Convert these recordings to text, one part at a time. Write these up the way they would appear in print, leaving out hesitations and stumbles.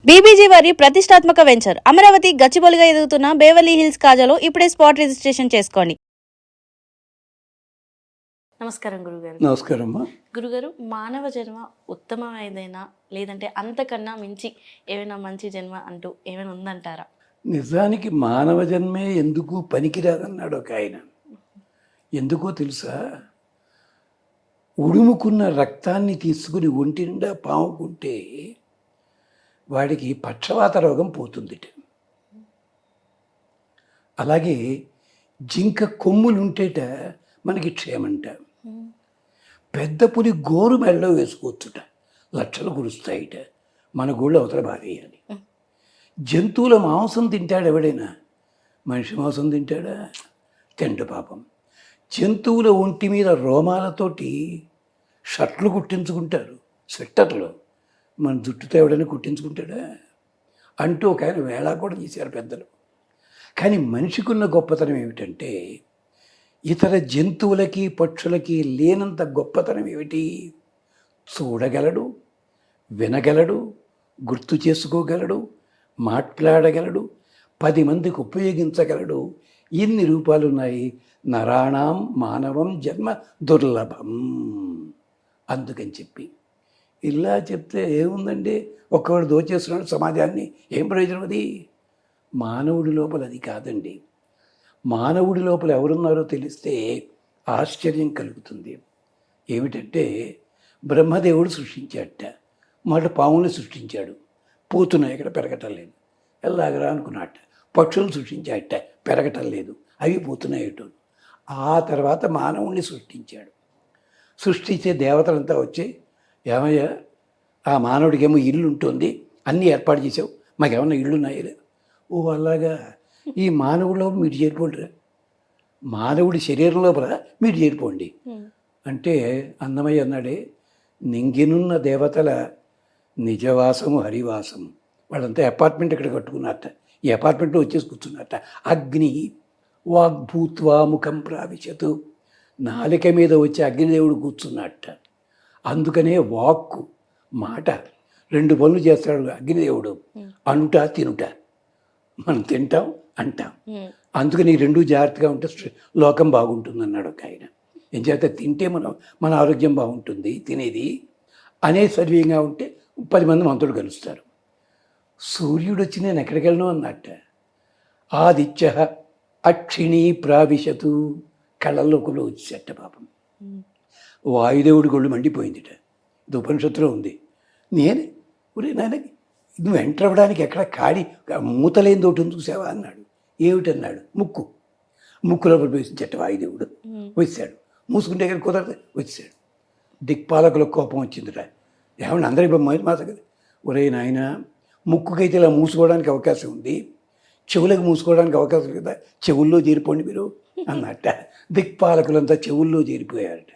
BBG వారి ప్రతిష్టాత్మక venture Amaravati గచ్చిబౌలిగా ఎదుగుతున్న బేవర్లీ హిల్స్ కాజాలో ఇప్పుడే స్పాట్ రిజిస్ట్రేషన్ చేసుకోండి. నమస్కారం గురుగారు. నమస్కారం. గురుగారు, మానవ జన్మ ఉత్తమమైనదేనా లేదంటే అంతకన్నా మించి ఏమైనా మంచి జన్మ అంటూ ఏమైనా ఉందంటారా? నిజానికి మానవ జన్మే ఎందుకు పనికిరాదన్నాడు ఒక ఆయన. ఎందుకో తెలుసా? ఉడుముకున్న రక్తాన్ని తీసుకుని ఒంటి నిండా పాముకుంటే వాడికి పక్షవాత రోగం పోతుందిట. అలాగే జింక కొమ్ములుంటేట మనకి క్షేమంట. పెద్ద పులి గోరు మెడలో వేసుకోవచ్చుట, లక్షలు కురుస్తాయిట. మన గోళ్ళు అవతల బారేయాలి. జంతువుల మాంసం తింటాడు ఎవడైనా? మనిషి మాంసం తింటాడా? తిండు పాపం. జంతువుల ఒంటి మీద రోమాలతోటి షర్ట్లు కుట్టించుకుంటారు, స్వెట్టర్లు. మన జుట్టుతో ఎవడైనా కుట్టించుకుంటాడా అంటూ ఒక ఆయన వేళా కూడా చేశారు పెద్దలు. కానీ మనిషికి ఉన్న గొప్పతనం ఏమిటంటే, ఇతర జంతువులకి పక్షులకి లేనంత గొప్పతనం ఏమిటి? చూడగలడు, వినగలడు, గుర్తు చేసుకోగలడు, మాట్లాడగలడు, 10 మందికి ఉపయోగించగలడు. ఇన్ని రూపాలు ఉన్నాయి. నరాణం మానవం జన్మ దుర్లభం. అందుకని చెప్పి ఇలా చెప్తే ఏముందండి, ఒక్కవాడు దోచేస్తున్నాడు సమాజాన్ని, ఏం ప్రయోజనం అది? మానవుడి లోపల అది కాదండి. మానవుడి లోపల ఎవరున్నారో తెలిస్తే ఆశ్చర్యం కలుగుతుంది. ఏమిటంటే, బ్రహ్మదేవుడు సృష్టించాడట. మొదట పాముని సృష్టించాడు, పోతున్నాయి, ఇక్కడ పెరగటం లేదు. ఎలాగరా అనుకున్నట్ట. పక్షులను సృష్టించాడట, పెరగటం లేదు, అవి పోతున్నాయట. ఆ తర్వాత మానవుణ్ణి సృష్టించాడు. సృష్టించే దేవతలంతా వచ్చి, ఏమయ్యా ఆ మానవుడికి ఏమో ఇల్లు ఉంటుంది, అన్నీ ఏర్పాటు చేసావు, మాకేమన్నా ఇళ్ళు ఉన్నాయా? ఓ అలాగా, ఈ మానవుడిలో మీరు చేరిపోండిరా, మానవుడి శరీరం లోపల మీరు చేరిపోండి అంటే అన్నమయ్య అన్నాడే, నింగినున్న దేవతల నిజవాసము హరివాసము. వాళ్ళంతా అపార్ట్మెంట్ ఇక్కడ కట్టుకున్నారట. ఈ అపార్ట్మెంట్లో వచ్చేసి కూర్చున్నారట. అగ్ని వాగ్భూత్వా ముఖం ప్రావిశతు. నాలిక మీద వచ్చి అగ్నిదేవుడు కూర్చున్నట్ట. అందుకనే వాక్కు, మాట, 2 పనులు చేస్తాడు అగ్నిదేవుడు. అనుట, తినుట. మనం తింటాం, అంటాం. అందుకని 2 జాగ్రత్తగా ఉంటే లోకం బాగుంటుంది అన్నాడు ఒక ఆయన. ఏం చేత తింటే మన ఆరోగ్యం బాగుంటుంది, తినేది అనే సర్వీయంగా ఉంటే 10 మంది మంత్రులు కలుస్తారు. సూర్యుడు వచ్చి నేను ఎక్కడికి వెళ్ళను అన్నట్ట. ఆదిత్య అక్షిణీ ప్రావిశతు. కళ్ళల్లోకంలో వచ్చేట పాపం. వాయుదేవుడి గొళ్ళు మండిపోయిందిట. ఇది ఉపనిషత్తులో ఉంది. నేను ఒరే నాయన, నువ్వు ఎంటర్ అవ్వడానికి ఎక్కడ కాడి మూతలేని తోటి ఉంది చూసావా అన్నాడు. ఏమిటన్నాడు? ముక్కు. ముక్కులో ప్రవేశించట వాయుదేవుడు. వచ్చాడు. మూసుకుంటే ఎక్కడ కుదరదు, వచ్చాడు. దిక్పాలకులకు కోపం వచ్చిందిట. ఏమన్నా అందరి మాట కదా. ఒరే నాయన, ముక్కుకైతే ఇలా మూసుకోవడానికి అవకాశం ఉంది, చెవులకు మూసుకోవడానికి అవకాశం కదా, చెవుల్లో చేరిపోండి మీరు అన్నట్ట. దిక్పాలకులంతా చెవుల్లో చేరిపోయారట.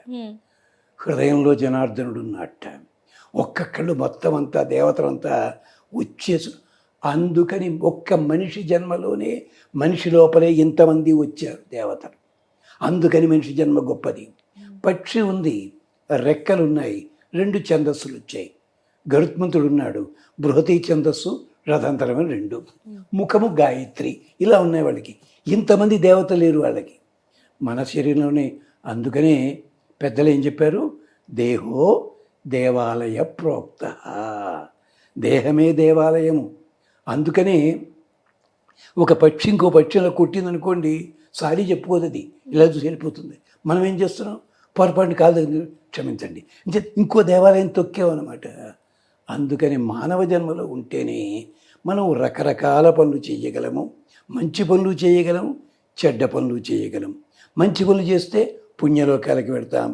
హృదయంలో జనార్దనుడు ఉన్నట్ట. ఒక్కొక్కళ్ళు మొత్తం అంతా దేవతలంతా వచ్చేసి, అందుకని ఒక్క మనిషి జన్మలోనే మనిషి లోపలే ఇంతమంది వచ్చారు దేవతలు. అందుకని మనిషి జన్మ గొప్పది. పక్షి ఉంది, రెక్కలున్నాయి, 2 ఛందస్సులు వచ్చాయి. గరుత్మంతుడు ఉన్నాడు, బృహతి ఛందస్సు, రథంతరమని 2. ముఖము గాయత్రి. ఇలా ఉన్నాయి వాళ్ళకి. ఇంతమంది దేవతలు లేరు వాళ్ళకి మన శరీరంలోనే. అందుకనే పెద్దలు ఏం చెప్పారు? దేహో దేవాలయ ప్రోక్త. దేహమే దేవాలయము. అందుకనే ఒక పక్షి ఇంకో పక్షిలో కొట్టిందనుకోండి, సారీ చెప్పుకోదు, అది ఇలా చూసి వెళ్ళిపోతుంది. మనం ఏం చేస్తున్నాం? పొరపాటుని కాదు, క్షమించండి, ఇంకో దేవాలయం తొక్కామన్నమాట. అందుకని మానవ జన్మలో ఉంటేనే మనం రకరకాల పనులు చేయగలము. మంచి పనులు చేయగలము, చెడ్డ పనులు చేయగలము. మంచి పనులు చేస్తే పుణ్యలోకాలకి వెళ్తాం,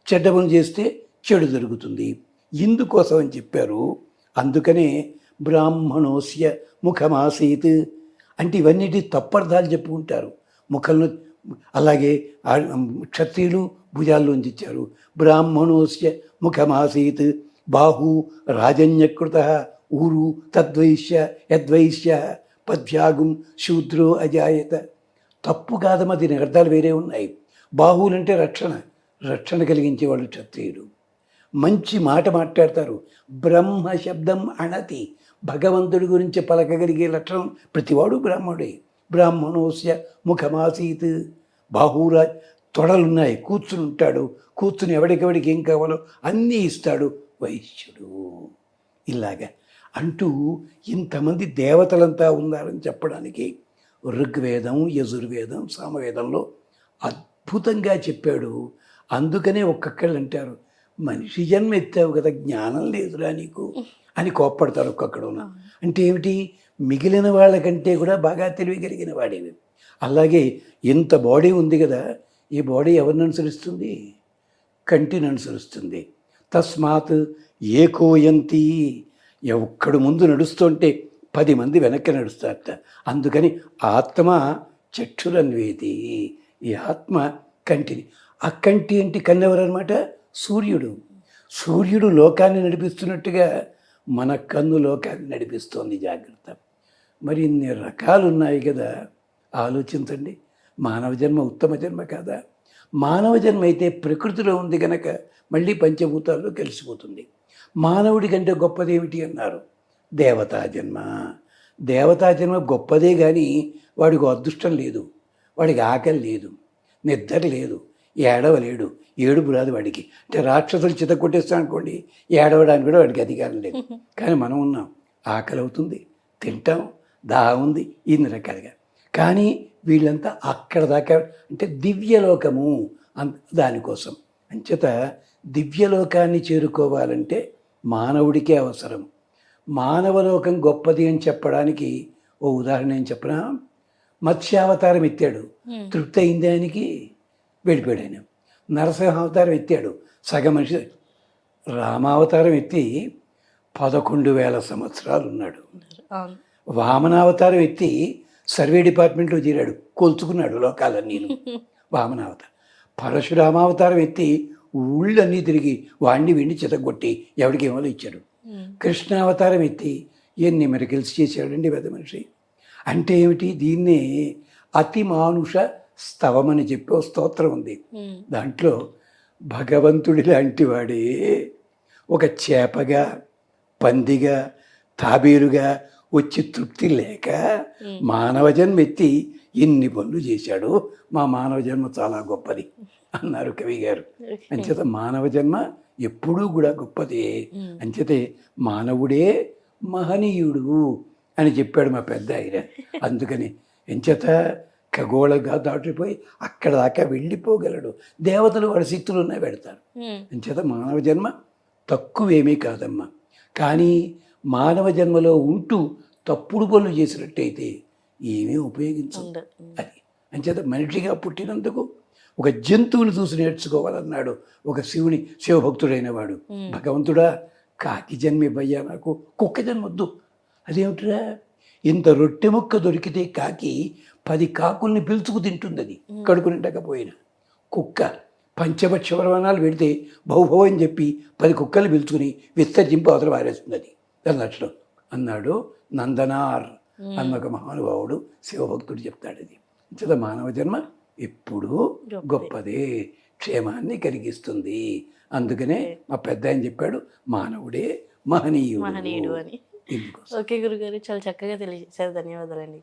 చెడ్డ పనులు చేస్తే చెడు జరుగుతుంది. ఇందుకోసం అని చెప్పారు. అందుకనే బ్రాహ్మణోస్య ముఖమాసీత్ అంటే ఇవన్నిటి తప్పర్థాలు చెప్పుకుంటారు. ముఖంలో అలాగే క్షత్రియులు భుజాల్లోంచి ఇచ్చారు. బ్రాహ్మణోస్య ముఖమాసీత్ బాహు రాజన్యకృత ఊరు తద్వైశ్య యద్వైశ్య పద్భ్యాగం శూద్రో అజాయత. తప్పు కాదమ్మా, దీని అర్థాలు వేరే ఉన్నాయి. బాహువులంటే రక్షణ కలిగించేవాళ్ళు క్షత్రియుడు. మంచి మాట మాట్లాడతారు. బ్రహ్మ శబ్దం అణతి. భగవంతుడి గురించి పలకగలిగే లక్షణం ప్రతివాడు బ్రాహ్మణుడే. బ్రాహ్మణోస్య ముఖమాసీత్ బాహురాజ్, తొడలున్నాయి, కూర్చుని ఉంటాడు, కూర్చుని ఎవడికెవడికి ఏం కావాలో అన్నీ ఇస్తాడు వైశ్యుడు. ఇలాగా అంటూ ఇంతమంది దేవతలంతా ఉన్నారని చెప్పడానికి ఋగ్వేదం, యజుర్వేదం, సామవేదంలో అద్భుతంగా చెప్పాడు. అందుకనే ఒక్కొక్కళ్ళు అంటారు, మనిషి జన్మ ఎత్తావు కదా, జ్ఞానం లేదురా నీకు అని కోప్పడతారు ఒక్కొక్కడు. అంటే ఏమిటి, మిగిలిన వాళ్ళకంటే కూడా బాగా తెలియగలిగిన వాడేవి. అలాగే ఇంత బాడీ ఉంది కదా, ఈ బాడీ ఎవరిని అనుసరిస్తుంది? కంటిని అనుసరిస్తుంది. తస్మాత్ ఏకోయంతి, ఒక్కడు ముందు నడుస్తుంటే 10 మంది వెనక్కి నడుస్తారట. అందుకని ఆత్మ చక్షురన్వేతి, ఈ ఆత్మ కంటిని. ఆ కంటి అంటే కన్నెవరు అనమాట? సూర్యుడు. సూర్యుడు లోకాన్ని నడిపిస్తున్నట్టుగా మన కన్ను లోకాన్ని నడిపిస్తోంది. జాగ్రత్త. మరి ఇన్ని రకాలు ఉన్నాయి కదా, ఆలోచించండి. మానవ జన్మ ఉత్తమ జన్మ కాదా? మానవ జన్మ అయితే ప్రకృతిలో ఉంది కనుక మళ్ళీ పంచభూతాల్లో కలిసిపోతుంది. మానవుడి కంటే గొప్పది ఏమిటి అన్నారు? దేవతా జన్మ. దేవతా జన్మ గొప్పదే, కానీ వాడికి అదృష్టం లేదు, వాడికి ఆకలి లేదు, నిద్ర లేదు, ఏడవలేడు, ఏడుపు రాదు వాడికి. అంటే రాక్షసులు చిత కొట్టేస్తాం అనుకోండి, ఏడవడానికి కూడా వాడికి అధికారం లేదు. కానీ మనం ఉన్నాం, ఆకలి అవుతుంది, తింటాం, దాహం ఉంది, ఇన్ని రకాలుగా. కానీ వీళ్ళంతా అక్కడ దాకా, అంటే దివ్యలోకము దానికోసం. అంచేత దివ్యలోకాన్ని చేరుకోవాలంటే మానవుడికే అవసరం. మానవలోకం గొప్పది అని చెప్పడానికి ఓ ఉదాహరణ ఏం చెప్పనా? మత్స్యావతారం ఎత్తాడు, తృప్తి అయింది ఆయనకి, వెళ్ళిపోయాడు ఆయన. నరసింహావతారం ఎత్తాడు, సగం మనిషి. రామావతారం ఎత్తి 11,000 సంవత్సరాలు ఉన్నాడు. వామనావతారం ఎత్తి సర్వే డిపార్ట్మెంట్లో చేరాడు, కొలుచుకున్నాడు లోకాలన్నీ. వామనావతారం. పరశురామావతారం ఎత్తి ఊళ్ళన్నీ తిరిగి వాణ్ణి వీడిని చితగొట్టి ఎవరికి ఏమో ఇచ్చాడు. కృష్ణావతారం ఎత్తి ఎన్ని మెరికల్స్ చేశాడండి పెద్ద మనిషి. అంటే ఏమిటి? దీన్నే అతి మానుష స్తవం అని చెప్పి ఓ స్తోత్రం ఉంది. దాంట్లో భగవంతుడి లాంటి వాడే ఒక చేపగా, పందిగా, తాబేలుగా వచ్చి తృప్తి లేక మానవ జన్మ ఎత్తి ఇన్ని పనులు చేశాడు. మా మానవ జన్మ చాలా గొప్పది అన్నారు కవి గారు. అంచేత మానవ జన్మ ఎప్పుడూ కూడా గొప్పదే. అంచేతే మానవుడే మహనీయుడు అని చెప్పాడు మా పెద్ద ఆయన. అందుకని ఎంచేత ఖగోళంగా దాటిపోయి అక్కడ దాకా వెళ్ళిపోగలడు. దేవతలు వాడి శక్తులు ఉన్నాయి, పెడతారు. అంచేత మానవ జన్మ తక్కువేమీ కాదమ్మా. కానీ మానవ జన్మలో ఉంటూ తప్పుడు పనులు చేసినట్టయితే ఏమీ ఉపయోగించదు. అది అంచేత మనిషిగా పుట్టినందుకు ఒక జంతువుని చూసి నేర్చుకోవాలన్నాడు ఒక శివభక్తుడైన వాడు. భగవంతుడా, కాకి జన్మ ఇవ్వయ్యా, నాకు కుక్క జన్మ వద్దు. అదేమిటిరా, ఇంత రొట్టె ముక్క దొరికితే కాకి 10 కాకుల్ని పిలుచుకు తింటుంది. అది కడుపు నిండకపోయినా. కుక్క పంచభక్ష పరమాణాలు పెడితే భౌభవ అని చెప్పి 10 కుక్కల్ని పిలుచుకుని విస్తర్జింపు అవతల పారేస్తుంది. అది దాని లక్షణం అన్నాడు నందనార్ అన్న ఒక మహానుభావుడు శివభక్తుడు చెప్తాడు. అది ఇంత మానవ జన్మ ఎప్పుడూ గొప్పదే, క్షేమాన్ని కలిగిస్తుంది. అందుకనే మా పెద్ద ఆయన చెప్పాడు, మానవుడే మహనీయుడు అని. ఓకే గురుగారు, చాలా చక్కగా తెలియజేశారు. ధన్యవాదాలండి.